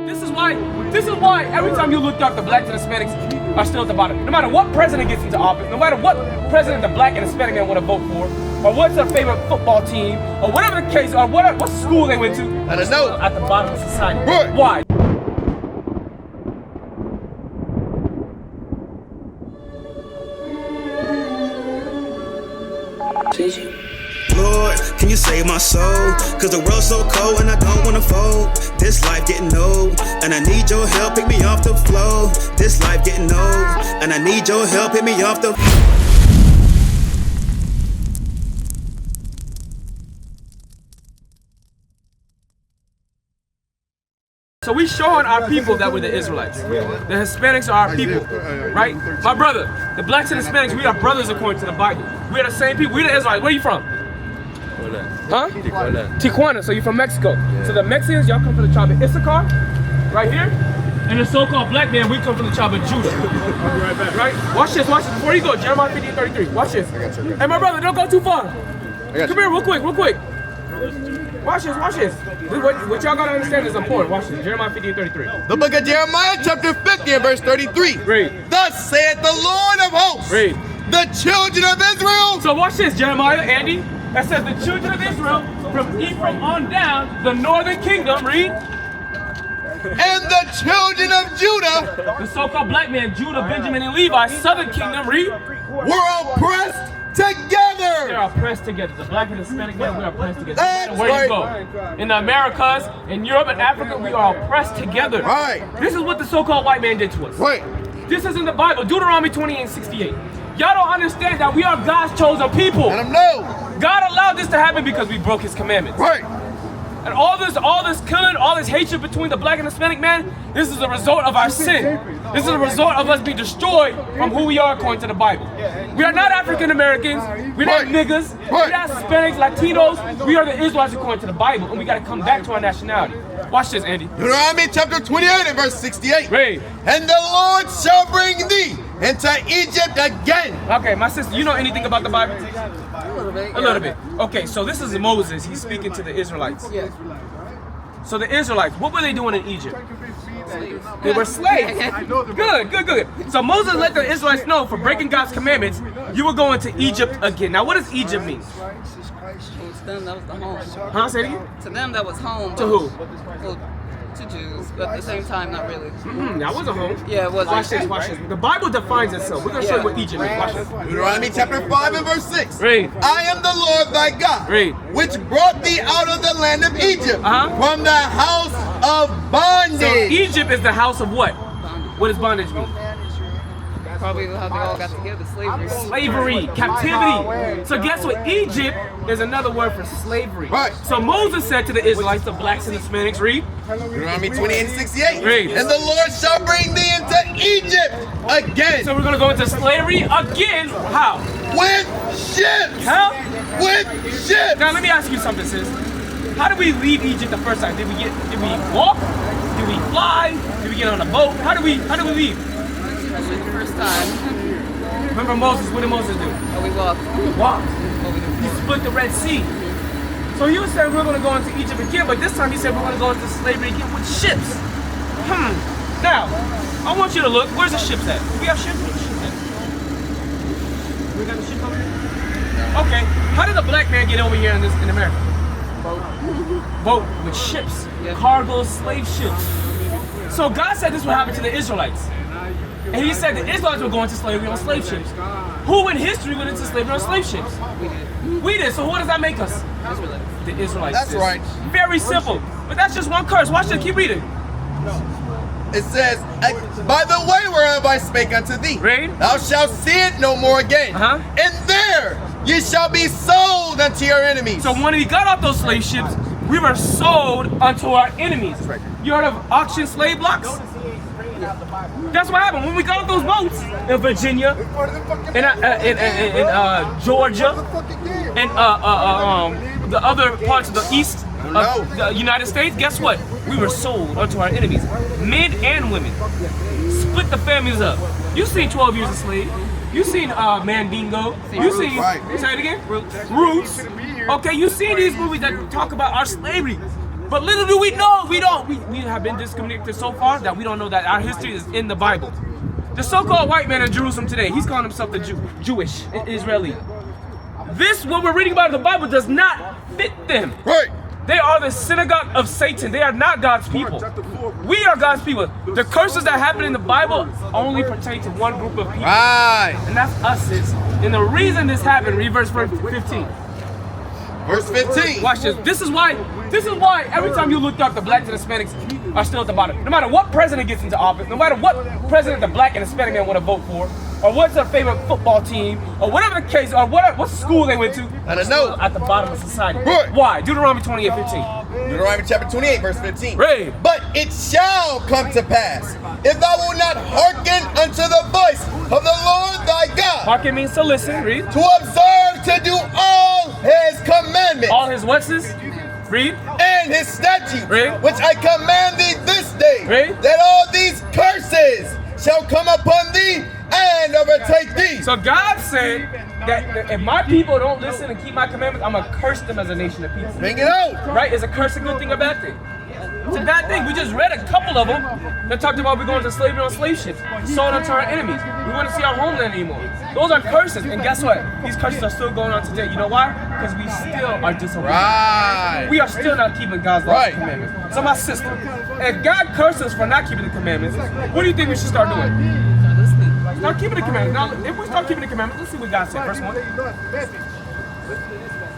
This is why every time you look up, the blacks and Hispanics are still at the bottom. No matter what president gets into office, no matter what president the black and Hispanic man want to vote for, or what's their favorite football team, or whatever the case, or what school they went to, I don't know. at the bottom of society. Right. Why? Lord, can you save my soul? Cause the world's so cold and I don't wanna fold. This life getting old, and I need your help, pick me off the floor. This life getting old, and I need your help, pick me off the So we showing our people that we're the Israelites. The Hispanics are our people, right? My brother, the blacks and Hispanics, we are brothers according to the Bible. We are the same people. We the Israelites. Where are you from? Huh? Tijuana. So you're from Mexico. Yeah. So the Mexicans, y'all come from the tribe of Issachar, right here. And the so-called black man, we come from the tribe of Judah. I'll be right back. Right? Watch this. Before you go, Jeremiah 50:33. Watch this. Hey, my brother, don't go too far. Come here, real quick. Watch this. What y'all gotta understand is important. Watch this. Jeremiah 50:33. The book of Jeremiah, chapter 50, and verse 33. Read. Thus saith the Lord of hosts. Read. The children of Israel. So watch this, Jeremiah, Andy. That says the children of Israel, from Ephraim on down, the northern kingdom, read. And the children of Judah, The so-called black man, Judah, Benjamin, and Levi, southern kingdom, read. were oppressed together. They're oppressed together. The black and Hispanic man, we're oppressed together. That's Where you right. go. In the Americas, in Europe, and Africa, we are oppressed together. Right. This is what the so-called white man did to us. Right. This is in the Bible, Deuteronomy 20:68. Y'all don't understand that we are God's chosen people. Let them know. God allowed this to happen because we broke his commandments. Right. And all this killing, all this hatred between the black and Hispanic man, this is a result of our sin. This is a result of us being destroyed from who we are according to the Bible. We are not African Americans, we're not niggas, we're not Hispanics, Latinos, we are the Israelites according to the Bible, and we gotta come back to our nationality. Watch this, Andy. Deuteronomy chapter 28 and verse 68. Read. And the Lord shall bring thee into Egypt again. Okay, my sister, you know anything about the Bible? A little bit. Okay, so this is Moses, he's speaking to the Israelites. Yeah. So the Israelites, what were they doing in Egypt? They were slaves. Good. So Moses let the Israelites know for breaking God's commandments, you were going to Egypt again. Now what does Egypt mean? To them, that was the home. Huh? Say it again? To them, that was home. To who? Well, to Jews, but at the same time, not really. That wasn't home. Yeah, it wasn't. Watch this. The Bible defines itself. We're going to show you what Egypt means. Watch this. Deuteronomy chapter 5 and verse 6. Read. I am the Lord thy God, Read. which brought thee out of the land of Egypt, Uh-huh. from the house of bondage. So Egypt is the house of what? What does bondage mean? Probably how they all got together, slavery. Slavery, captivity. So guess what? Egypt is another word for slavery. Right. So Moses said to the Israelites, the blacks and Hispanics, read. Deuteronomy 28 and 68. Read. And the Lord shall bring thee into Egypt again. So we're going to go into slavery again. How? With ships. How? With ships. Now let me ask you something, sis. How did we leave Egypt the first time? Did we walk? Did we fly? Did we get on a boat? How did we leave? Especially the first time. Remember Moses, what did Moses do? Oh, we walked. Walked. Oh, we did. He split the Red Sea. So he was saying we're going to go into Egypt again, but this time he said we're going to go into slavery again with ships. Now, I want you to look. Where's the ships at? Do we have ships? Where's the ships at? We got the ships over here? Okay. How did the black man get over here in America? Boat with ships. Yeah. Cargo slave ships. So God said this would happen to the Israelites. And he said the Israelites were going to slavery on slave ships. Who in history went into slavery on slave ships? We did. We did. So what does that make us? Israelites. The Israelites. That's did. right. Very simple. But that's just one curse. Watch this. Keep reading. It says, by the way whereof I spake unto thee, Read. thou shalt see it no more again. Uh-huh. And there ye shall be sold unto your enemies. So when we got off those slave ships, we were sold unto our enemies. You heard of auction slave blocks? That's what happened when we got off those boats in Virginia, in Georgia, and the other parts of the east of the United States. Guess what? We were sold unto our enemies, men and women. Split the families up. You seen 12 Years a Slave. You seen Mandingo. You seen, say it again? Roots. Okay, you seen these movies that talk about our slavery. But little do we know, we have been disconnected so far that we don't know that our history is in the Bible. The so-called white man in Jerusalem today, he's calling himself the Jewish Israeli. This, what we're reading about in the Bible, does not fit them. Right. They are the synagogue of Satan. They are not God's people. We are God's people. The curses that happen in the Bible only pertain to one group of people. Right. And that's us, sis. And the reason this happened, read verse 15. Verse 15. Watch this. This is why every time you look up, the blacks and Hispanics are still at the bottom. No matter what president gets into office, no matter what president the black and Hispanic man want to vote for, or what's their favorite football team, or whatever the case, or what school they went to, I don't still know. at the bottom of society. Right. Why? Deuteronomy 28:15. Deuteronomy chapter 28, verse 15. Read. But it shall come to pass, if thou wilt not hearken unto the voice of the Lord thy God, Hearken means to listen. Read. to observe to do all his commandments, All his what's this? Read. and his statutes, Read. which I command thee this day, Read. that all these curses shall come upon thee and overtake thee. So God said that if my people don't listen and keep my commandments, I'm going to curse them as a nation of people. Bring it out. Right? Is a curse a good thing or a bad thing? It's a bad thing. We just read a couple of them that talked about we're going to slavery on slave ships, sold unto our enemies. We want to see our homeland anymore. Those are curses. And guess what? These curses are still going on today. You know why? Because we still are disobedient. Right. We are still not keeping God's laws Right. and commandments. So my sister, if God curses for not keeping the commandments, what do you think we should start doing? Start keeping the commandments. Now, if we start keeping the commandments, let's see what God said. Verse 1.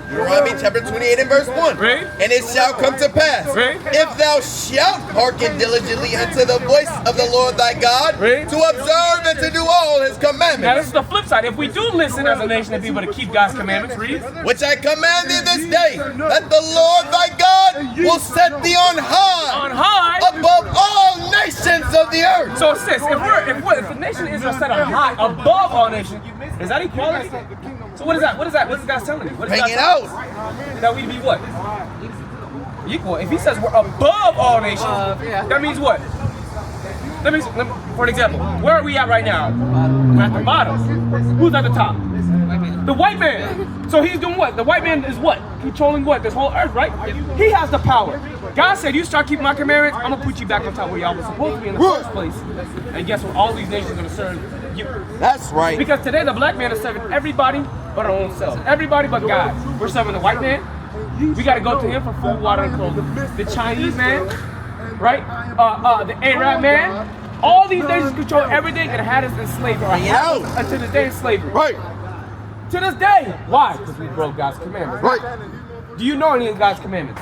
Deuteronomy chapter 28 and verse 1. Read. And it shall come to pass, Read. if thou shalt hearken diligently unto the voice of the Lord thy God, Read. to observe and to do all his Now, commandments, this is the flip side. If we do listen as a nation of people to keep God's commandments, read. which I command thee this day, that the Lord thy God will set thee on high, On high. above all nations of the earth. So, sis, if the nation of Israel set on high above all nations, is that equality? So what is that? What is that? What is God telling you? What is Bring God it telling out. you? That we be what? Equal. If he says we're above all nations, that means what? That means, for an example, where are we at right now? We're at the bottom. Who's at the top? The white man. So he's doing what? The white man is what? Controlling what? This whole earth, right? He has the power. God said, you start keeping my commandments, I'm going to put you back on top where y'all was supposed to be in the first place. And guess what? All these nations are going to serve you. That's right. Because today the black man is serving everybody but our own selves. Everybody but God. We're serving the white man. We got to go to him for food, water, and clothing. The Chinese man, right? The Arab man. All these nations control everything and had us in slavery. Or had us until this day in slavery. Right. To this day. Why? Because we broke God's commandments. Right. Do you know any of God's commandments?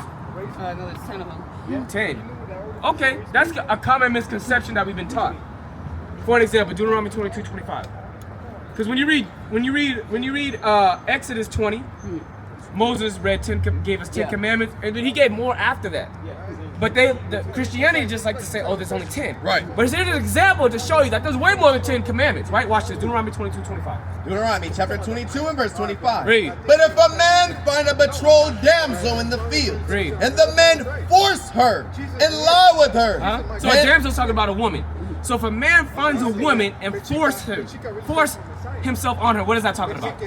No, there's 10 of them. 10. Okay, that's a common misconception that we've been taught. For an example, Deuteronomy 22:25. Because when you read Exodus 20, Moses gave us 10 commandments, and then he gave more after that. But the Christianity just like to say, oh, there's only 10. Right. But here's an example to show you that there's way more than 10 commandments, right? Watch this, Deuteronomy 22:25. Deuteronomy chapter 22 and verse 25. Read. But if a man find a betrothed damsel in the field, Read. and the man force her and lie with her, So a damsel's talking about a woman. So if a man finds a woman and force himself on her, what is that talking about?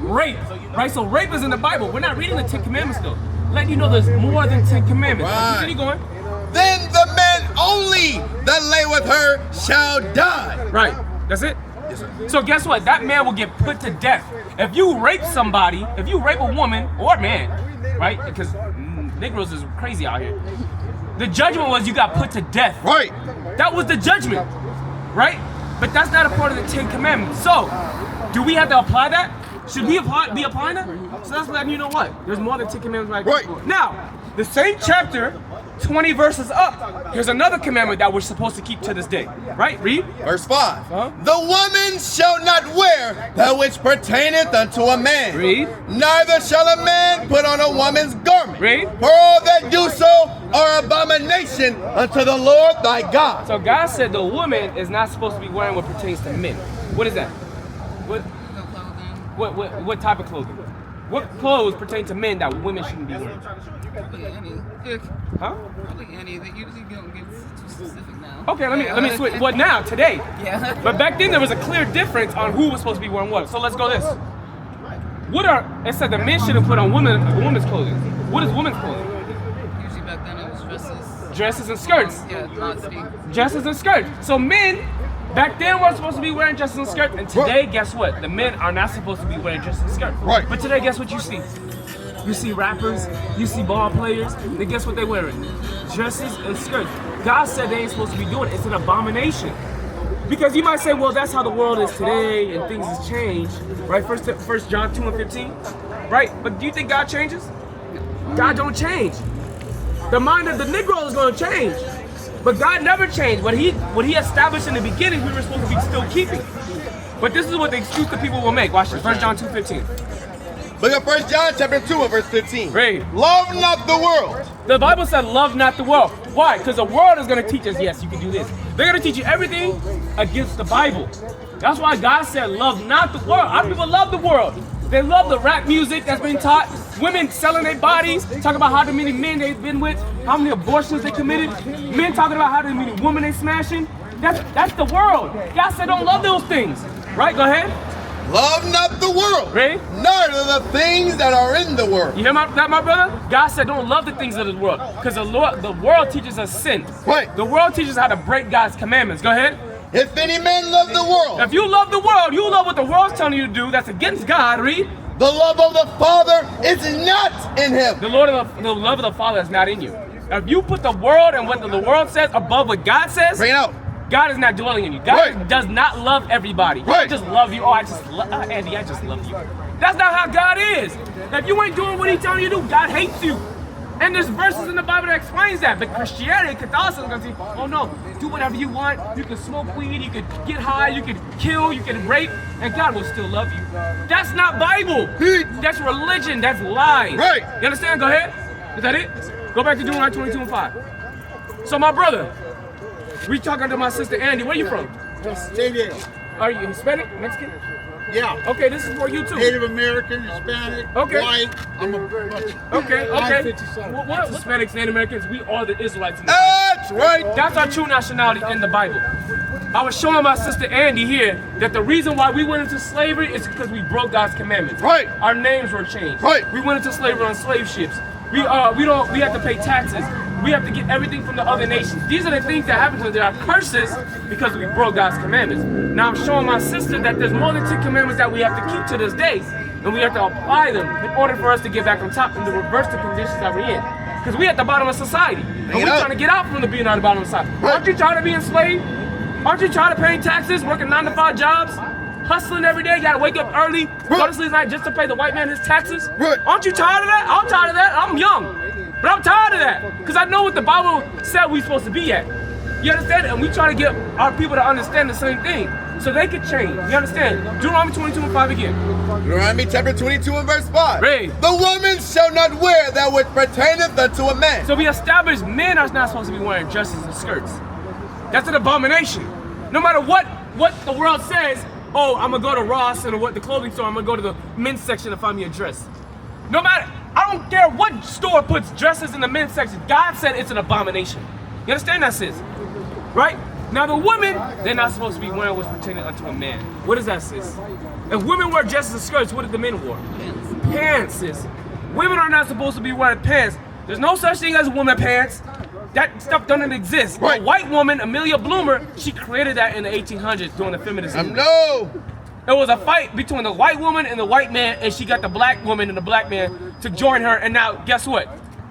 Rape, right? So rape is in the Bible. We're not reading the 10 commandments though. Letting you know there's more than 10 commandments. Right. Continue going. then the man only that lay with her shall die. Right. That's it. So guess what? That man will get put to death. If you rape somebody, if you rape a woman or man, right? Because Negroes is crazy out here. The judgment was you got put to death. Right. That was the judgment, right? But that's not a part of the 10 commandments. So, do we have to apply that? Should we be applying that? So that's letting you know what? There's more than 10 commandments. Right. Now, the same chapter, 20 verses up, here's another commandment that we're supposed to keep to this day. Right? Read. Verse 5. Huh? The woman shall not wear that which pertaineth unto a man. Read. Neither shall a man put on a woman's garment. Read. For all that do so are abomination unto the Lord thy God. So God said the woman is not supposed to be wearing what pertains to men. What is that? No clothing. What type of clothing? What clothes pertain to men that women shouldn't be wearing? Probably any. Huh? Probably any. They usually don't get too specific now. Okay, let me switch. What now? Today? Yeah. But back then there was a clear difference on who was supposed to be wearing what. So let's go this. It said the men shouldn't put on women's clothing. What is women's clothing? Usually back dresses and skirts. Yeah, modesty. Dresses and skirts. So men, back then were supposed to be wearing dresses and skirts, and today, guess what? The men are not supposed to be wearing dresses and skirts. Right. But today, guess what you see? You see rappers, you see ball players, then guess what they're wearing? Dresses and skirts. God said they ain't supposed to be doing it. It's an abomination. Because you might say, well, that's how the world is today and things has changed, right? First John 2 and 15, right? But do you think God changes? God don't change. The mind of the Negro is going to change. But God never changed. What he established in the beginning, we were supposed to be still keeping. But this is what the excuse that people will make. Watch this, 1 John 2:15. Look at 1 John chapter 2 and verse 15. Read. Love not the world. The Bible said, love not the world. Why? Because the world is going to teach us, yes, you can do this. They're going to teach you everything against the Bible. That's why God said, love not the world. Our people love the world. They love the rap music that's been taught. Women selling their bodies, talking about how many men they've been with, how many abortions they committed. Men talking about how many women they smashing. That's the world. God said, don't love those things. Right? Go ahead. Love not the world, Ready? neither the things that are in the world. You hear that, my brother? God said, don't love the things of the world, because the world teaches us sin. Right. The world teaches how to break God's commandments. Go ahead. If any man love the world, If you love the world, you love what the world's telling you to do. That's against God. Read. the love of the Father is not in him. The love of the Father is not in you. If you put the world and what the world says above what God says, Bring it out. God is not dwelling in you. God Right. does not love everybody. He Right. don't just love you. Oh, Andy, I just love you. That's not how God is. If you ain't doing what He's telling you to do, God hates you. And there's verses in the Bible that explains that. But Christianity, Catholicism, is going to say, oh no, do whatever you want. You can smoke weed, you can get high, you can kill, you can rape, and God will still love you. That's not Bible. That's religion. That's lies. Right. You understand? Go ahead. Is that it? Go back to Deuteronomy 22 and 5. So my brother, we talking to my sister Andy. Where you from? Native. Are you Hispanic? Mexican? Yeah. Okay, this is for you too. Native American, Hispanic, Okay. white. I'm a Okay, I'm okay. 57. What Hispanics, Native Americans, we are the Israelites. That's right. That's our true nationality in the Bible. I was showing my sister Andy here that the reason why we went into slavery is because we broke God's commandments. Right. Our names were changed. Right. We went into slavery on slave ships. We have to pay taxes. We have to get everything from the other nations. These are the things that happen to us. There are curses because we broke God's commandments. Now I'm showing my sister that there's more than 10 commandments that we have to keep to this day. And we have to apply them in order for us to get back on top and to reverse the conditions that we're in. Because we're at the bottom of society. And we're trying to get out from being at the bottom of society. Aren't you tired of being enslaved? Aren't you tired of paying taxes, working 9-to-5 jobs? Hustling every day, you gotta wake up early, go to sleep at night just to pay the white man his taxes? Right. Aren't you tired of that? I'm tired of that. I'm young. But I'm tired of that. Because I know what the Bible said we're supposed to be at. You understand? And we try to get our people to understand the same thing so they can change. You understand? Deuteronomy 22 and 5 again. Deuteronomy chapter 22 and verse 5. Read. The woman shall not wear that which pertaineth unto a man. So we established men are not supposed to be wearing dresses and skirts. That's an abomination. No matter what the world says, oh, I'm gonna go to Ross and what the clothing store, I'm gonna go to the men's section to find me a dress. No matter, I don't care what store puts dresses in the men's section. God said it's an abomination. You understand that, sis? Right? Now the women, they're not supposed to be wearing what's pertaining unto a man. What is that, sis? If women wear dresses and skirts, what did the men wear? Pants, sis. Women are not supposed to be wearing pants. There's no such thing as woman pants. That stuff doesn't exist. Right. A white woman, Amelia Bloomer, she created that in the 1800s during the feminist movement. No. It was a fight between the white woman and the white man, and she got the black woman and the black man to join her, and now, guess what?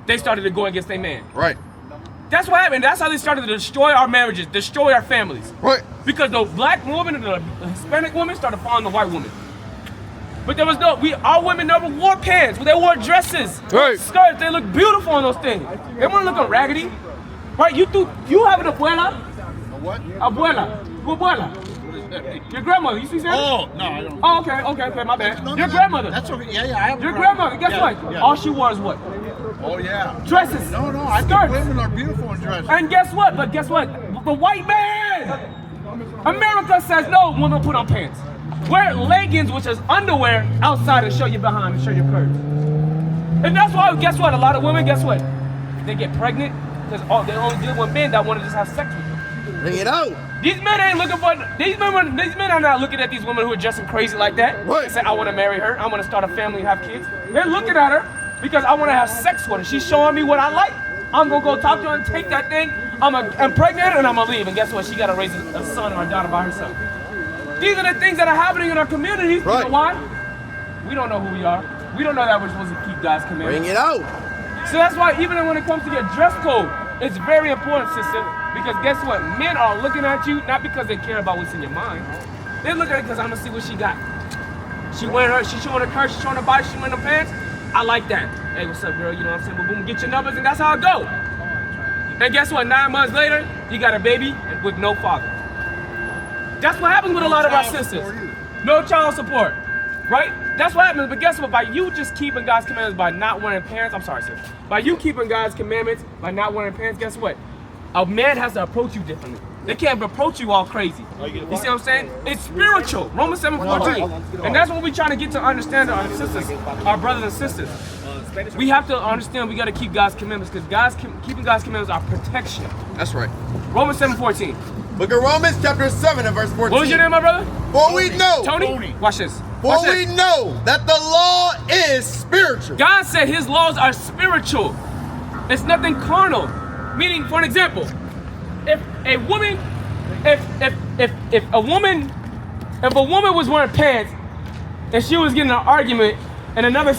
They started to go against their man. Right. That's what happened. That's how they started to destroy our marriages, destroy our families. Right. Because the black woman and the Hispanic woman started following the white woman. But there was our women never wore pants. They wore dresses, Right. skirts. They look beautiful on those things. They weren't looking raggedy. Right? You have an abuela? what? Abuela. Who abuela? Your grandmother. You see that? Oh, no, I don't. Oh, okay, my bad. No, Your no, grandmother. That's okay. Yeah, I have. Your grandmother. Guess Yeah, what? yeah. All she wore is what? Oh, yeah. Dresses. No, I think skirts. women are beautiful in dresses. And guess what? The white man. America says no. Women put on pants. Wear leggings, which is underwear, outside and show your behind and show your curves. And that's why, guess what? A lot of women, guess what? They get pregnant because they only deal with men that want to just have sex with them. Bring it out. These men ain't looking for, these men are not looking at these women who are dressing crazy like that. Right. They say, I want to marry her. I want to start a family and have kids. They're looking at her because I want to have sex with her. She's showing me what I like. I'm gonna go talk to her and take that thing. I'm pregnant and I'm gonna leave. And guess what? She gotta raise a son or a daughter by herself. These are the things that are happening in our communities. Right. You know why? We don't know who we are. We don't know that we're supposed to keep God's commandments. Bring it out. So that's why even when it comes to your dress code, it's very important, sister. Because guess what? Men are looking at you not because they care about what's in your mind. They're looking at it because I'm gonna see what she got. She wearing her, she's showing her skirt, she's showing her body, she's wearing her pants. I like that. Hey, what's up, girl? You know what I'm saying? Boom, boom, get your numbers, and that's how it go. And guess what? 9 months later, you got a baby with no father. That's what happens with a lot of our sisters. No child support, right? That's what happens. But guess what? By you just keeping God's commandments by not wearing pants, I'm sorry, sis. By you keeping God's commandments by not wearing pants, guess what? A man has to approach you differently. They can't approach you all crazy. You see what I'm saying? It's spiritual. Romans 7:14. And that's what we're trying to get to understand our sisters, our brothers and sisters. We have to understand we got to keep God's commandments because keeping God's commandments are protection. That's right. Romans 7:14. Book of Romans chapter 7 and verse 14. What was your name, my brother? For we know. Tony? Watch this. For Watch we this. know that the law is spiritual. God said his laws are spiritual. It's nothing carnal. Meaning, for an example, if a woman was wearing pants and she was getting an argument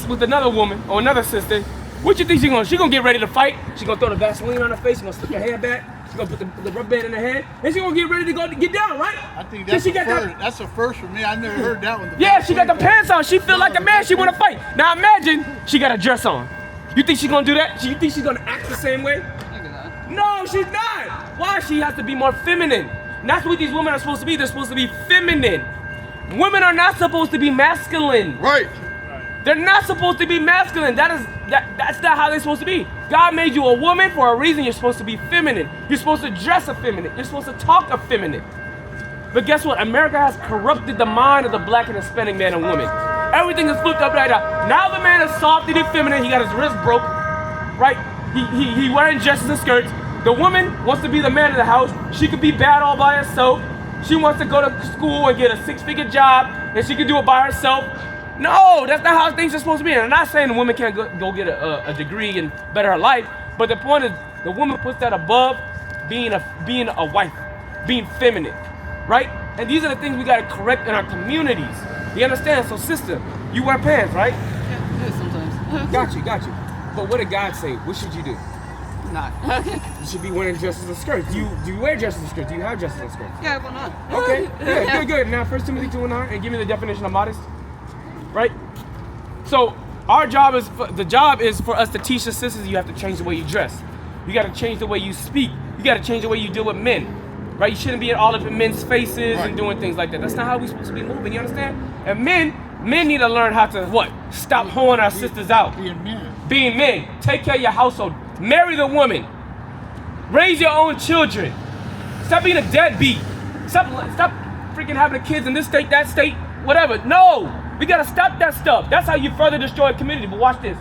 with another woman or another sister, what you think she gonna get ready to fight? She gonna throw the Vaseline on her face, she gonna slip her hair back, she gonna put the rubber band in her head, and she gonna get ready to get down, right? I think that's she the got first. That's the first for me. I never heard that one. Yeah, she got the pants on. She feel like a man. She wanna fight. Now imagine she got a dress on. You think she's gonna do that? You think she's gonna act the same way? Maybe not. No, she's not. Why? She has to be more feminine. And that's what these women are supposed to be. They're supposed to be feminine. Women are not supposed to be masculine. Right. They're not supposed to be masculine. That's not how they're supposed to be. God made you a woman for a reason. You're supposed to be feminine. You're supposed to dress effeminate. You're supposed to talk effeminate. But guess what? America has corrupted the mind of the black and Hispanic man and woman. Everything is flipped up right now. Now the man is soft and effeminate. He got his wrist broke, right? He wearing dresses and skirts. The woman wants to be the man of the house. She could be bad all by herself. She wants to go to school and get a 6-figure job, and she can do it by herself. No, that's not how things are supposed to be. And I'm not saying the woman can't go get a degree and better her life, but the point is the woman puts that above being a wife, being feminine, right? And these are the things we gotta correct in our communities. You understand? So sister, you wear pants, right? Yeah, sometimes. Got you. But what did God say? What should you do? Not. You should be wearing dresses and skirts. Do you wear dresses and skirts? Do you have dresses and skirts? Yeah, why not? Okay, good. Now 1 Timothy 2:9, and give me the definition of modest. Right? So our job is for us to teach the sisters you have to change the way you dress. You got to change the way you speak. You got to change the way you deal with men. Right? You shouldn't be all up in men's faces and doing things like that. That's not how we're supposed to be moving. You understand? And men need to learn how to what? Stop hoeing our sisters out. Being men. Take care of your household. Marry the woman. Raise your own children. Stop being a deadbeat. Stop freaking having kids in this state, that state, whatever. No. We gotta stop that stuff. That's how you further destroy a community. But watch this.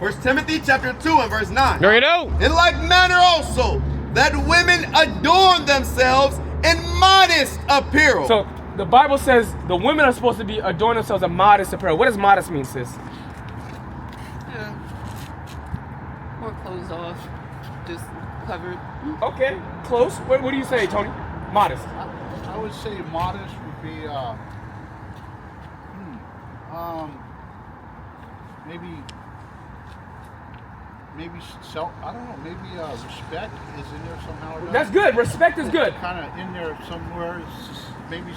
1 Timothy chapter 2 and verse 9. There you go. In like manner also, that women adorn themselves in modest apparel. So the Bible says the women are supposed to be adorning themselves in modest apparel. What does modest mean, sis? Yeah. More clothes off, just covered. Okay, close. What do you say, Tony? Modest. I would say modest would be maybe self. I don't know. Maybe respect is in there somehow. Or That's good. Respect is good. Kind of in there somewhere. Maybe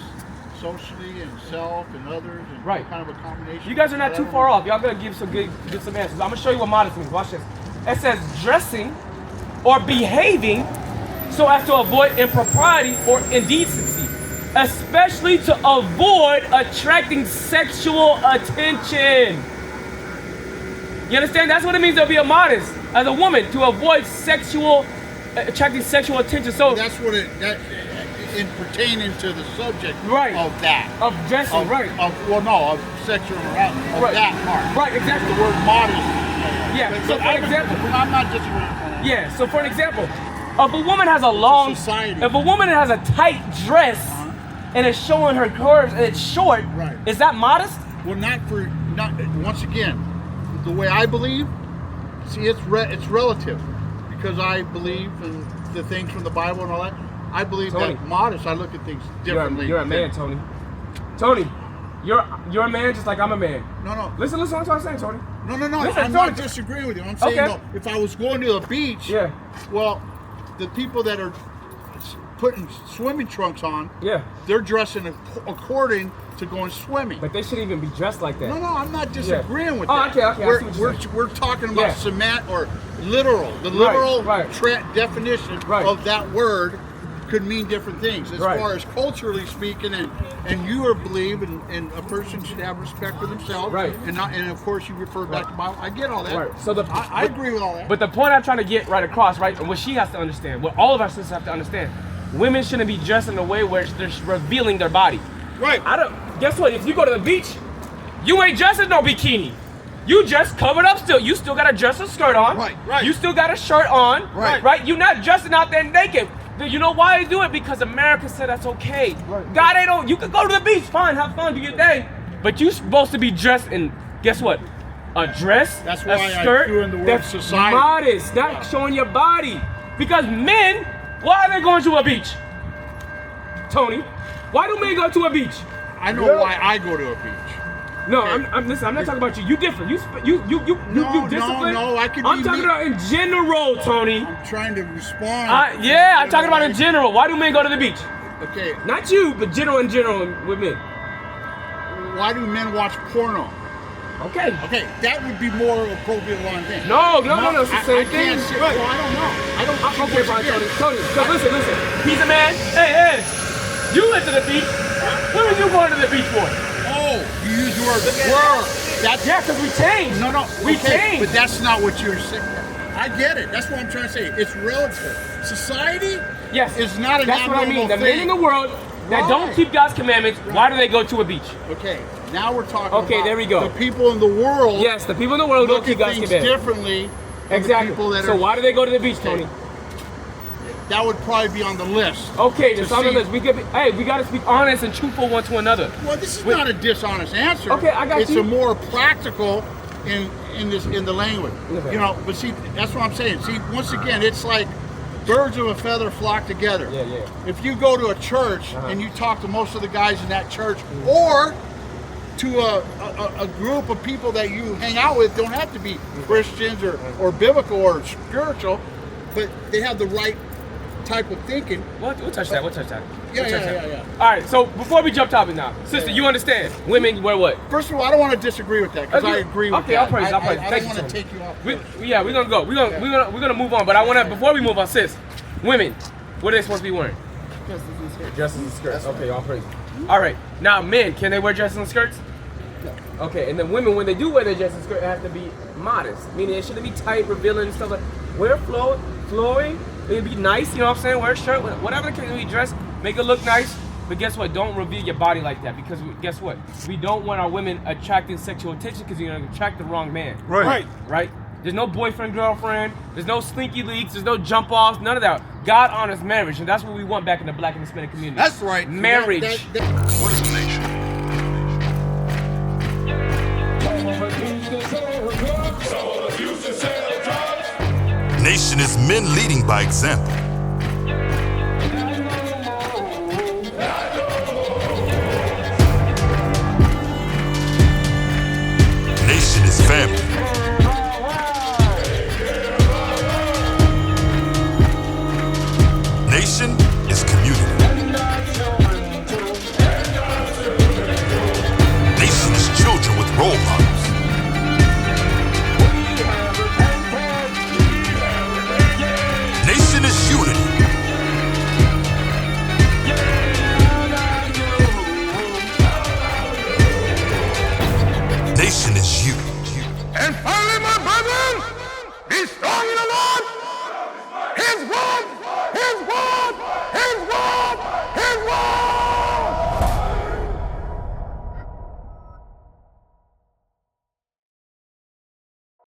socially and self and others. And Right. Kind of a combination. You guys are not too far off. Y'all gonna give some good some answers. I'm gonna show you what modest means. Watch this. It says dressing or behaving so as to avoid impropriety or indecency, especially to avoid attracting sexual attention. You understand? That's what it means to be a modest as a woman, to avoid attracting sexual attention. So that's what in pertaining to the subject right. of that. Of dressing, right. Of sexual morality, of right. that part. Right, exactly. The word modest. Yeah, so for example. I'm not disagreeing. Yeah, so for an example, if a woman has if a woman has a tight dress and it's showing her curves and it's short, right. Is that modest? Well, once again, the way I believe, see, it's relative. because I believe in the things from the Bible and all that, I believe Tony. that modest, I look at things differently. You're a man, Tony. Tony, you're a man just like I'm a man. No. Listen to what I'm saying, Tony. No. Listen, I'm Tony. not disagreeing with you. I'm saying, Okay. no, if I was going to the beach, Yeah. well, the people that are putting swimming trunks on, Yeah. they're dressing according to going swimming. But they shouldn't even be dressed like that. No, I'm not disagreeing with Oh, that. okay, I see what you're saying. We're talking about Yeah. cement or literal. The literal right. definition Right. of that word could mean different things. As Right. far as culturally speaking, and you believe and a person should have respect for themselves. Right. And of course you refer back to the Bible. I get all that. Right. So I agree with all that. But the point I'm trying to get right across, right, and what she has to understand, what all of our sisters have to understand, women shouldn't be dressed in a way where they're revealing their body. right. Guess what? If you go to the beach, you ain't dressed in no bikini. You just covered up still. You still got a dress and skirt on. Right. You still got a shirt on. Right. You're not dressing out there naked. You know why they do it? Because America said that's okay. Right. God, they don't. You can go to the beach, fine, have fun, do your thing. But you supposed to be dressed in, guess what? A dress, That's why a I skirt threw in the word that's society. modest, not showing your body. Because men, why are they going to a beach? Tony, why do men go to a beach? I know why I go to a beach. No, Okay. listen, I'm not talking about you. You different. You disciplined. No, I could I'm be talking me. about in general, Tony. I'm trying to respond. I'm talking about in general. Why do men go to the beach? Okay, Not you, but in general with men. why do men watch porno? Okay. Okay, that would be more appropriate line thing. No, it's the same I thing. can't say, well, I don't know. I don't Okay, fine, Tony. So listen. He's a man. Hey, you went to the beach. What were you going to the beach for? Oh, you use the word were. That's Yeah, because we changed. No, We okay, changed. but that's not what you're saying. I get it. That's what I'm trying to say. It's relative. Society Yes. is not an That's what I mean. abnormal The men thing. in the world that don't Right. keep God's commandments, why do they go to a beach? Okay, now we're talking Okay, about there we go. the people in the world Yes, the people in the world don't look keep at God's things commandments. differently than Exactly. the people that So are... why do they go to the beach, Tony? That would probably be on the list. Okay, To that's on the see- list. We gotta speak honest and truthful one to another. Well, this is Wait. not a dishonest answer. Okay, I got it's you. a more practical in the language. Okay. You know, but see, that's what I'm saying. See, once again, it's like birds of a feather flock together. Yeah. If you go to a church and you talk to most of the guys in that church, or to a group of people that you hang out with, don't have to be Christians or biblical or spiritual, but they have the right type of thinking. We'll touch that. Yeah. All right, so before we jump topic now, sister, you understand? Women wear what? First of all, I don't want to disagree with that because I agree with Okay, that. I'll praise. I Thank don't you, want to Tony. take you off. We're gonna go. We're gonna move on. But I wanna before we move on, sis, women, what are they supposed to be wearing? Dresses and skirts. Okay, all praise. All right, now men, can they wear dresses and skirts? No. Okay, and then women, when they do wear their dresses and skirts, it has to be modest, meaning it shouldn't be tight, revealing and stuff like. Wear flowing. It'd be nice, you know what I'm saying? Wear a shirt, whatever the case, we dress, make it look nice. But guess what? Don't reveal your body like that because guess what? We don't want our women attracting sexual attention because you're gonna attract the wrong man. Right. There's no boyfriend, girlfriend. There's no slinky leaks. There's no jump offs. None of that. God honors marriage, and that's what we want back in the Black and Hispanic community. That's right. Marriage. What is a nation? Nation is men leading by example. Nation is family. Nation is community. Nation is children with role models.